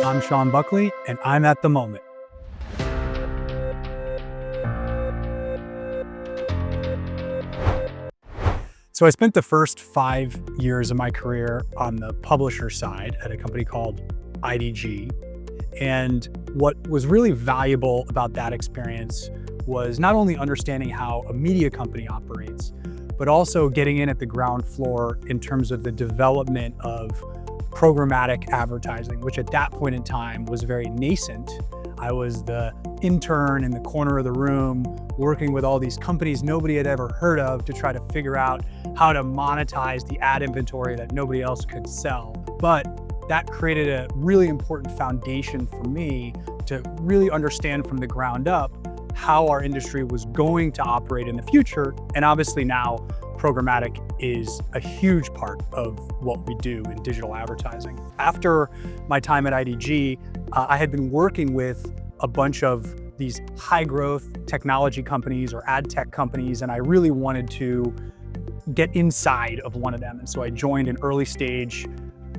I'm Sean Buckley, and I'm at the moment. So I spent the first 5 years of my career on the publisher side at a company called IDG. And what was really valuable about that experience was not only understanding how a media company operates, but also getting in at the ground floor in terms of the development of programmatic advertising, which at that point in time was very nascent. I was the intern in the corner of the room working with all these companies nobody had ever heard of to try to figure out how to monetize the ad inventory that nobody else could sell. But that created a really important foundation for me to really understand from the ground up how our industry was going to operate in the future. And obviously now programmatic is a huge part of what we do in digital advertising. After my time at IDG, I had been working with a bunch of these high growth technology companies or ad tech companies, and I really wanted to get inside of one of them. And so I joined an early stage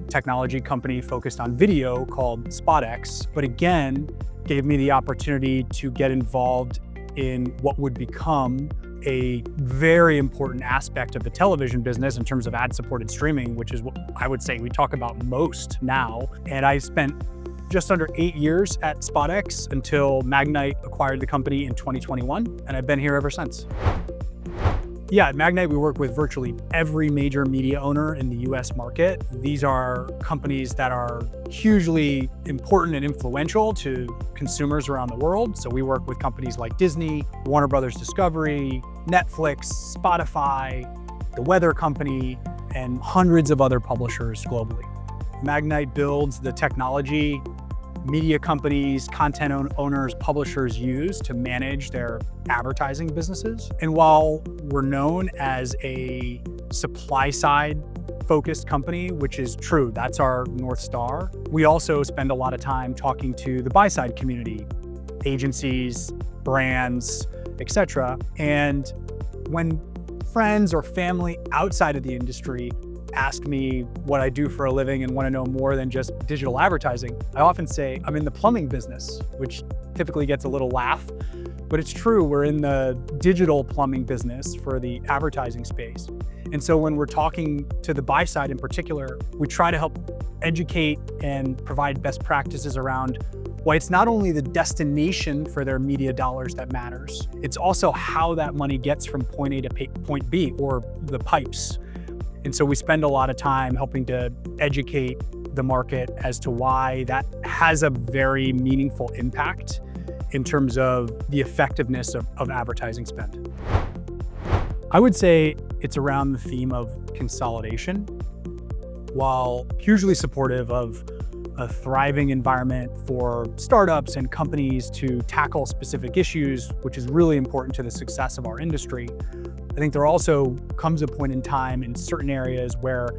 technology company focused on video called SpotX, but again, gave me the opportunity to get involved in what would become a very important aspect of the television business in terms of ad-supported streaming, which is what I would say we talk about most now. And I spent just under 8 years at SpotX until Magnite acquired the company in 2021, and I've been here ever since. Yeah, at Magnite, we work with virtually every major media owner in the US market. These are companies that are hugely important and influential to consumers around the world. So we work with companies like Disney, Warner Brothers Discovery, Netflix, Spotify, The Weather Company, and hundreds of other publishers globally. Magnite builds the technology media companies, content owners, publishers use to manage their advertising businesses. And while we're known as a supply side focused company, which is true, that's our North Star, we also spend a lot of time talking to the buy side community, agencies, brands, etc. And when friends or family outside of the industry ask me what I do for a living and want to know more than just digital advertising, I often say I'm in the plumbing business, which typically gets a little laugh, but it's true. We're in the digital plumbing business for the advertising space. And so when we're talking to the buy side in particular, we try to help educate and provide best practices around why it's not only the destination for their media dollars that matters, it's also how that money gets from point A to point B, or the pipes. And so we spend a lot of time helping to educate the market as to why that has a very meaningful impact in terms of the effectiveness of advertising spend. I would say it's around the theme of consolidation. While hugely supportive of a thriving environment for startups and companies to tackle specific issues, which is really important to the success of our industry, I think there also comes a point in time in certain areas where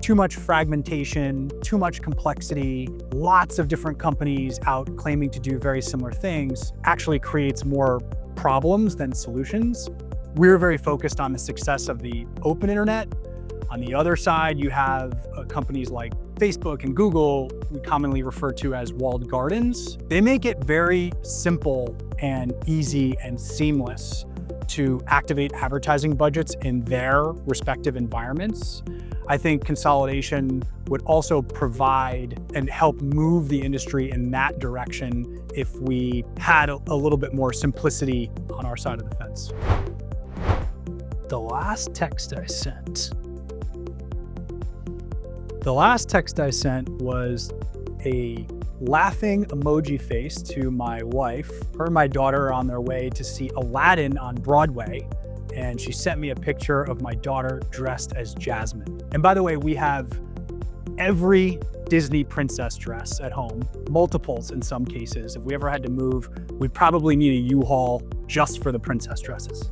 too much fragmentation, too much complexity, lots of different companies out claiming to do very similar things actually creates more problems than solutions. We're very focused on the success of the open internet. On the other side, you have companies like Facebook and Google, we commonly refer to as walled gardens. They make it very simple and easy and seamless to activate advertising budgets in their respective environments. I think consolidation would also provide and help move the industry in that direction if we had a little bit more simplicity on our side of the fence. The last text I sent was a laughing emoji face to my wife. Her and my daughter are on their way to see Aladdin on Broadway, and she sent me a picture of my daughter dressed as Jasmine. And by the way, we have every Disney princess dress at home, multiples in some cases. If we ever had to move, we'd probably need a U-Haul just for the princess dresses.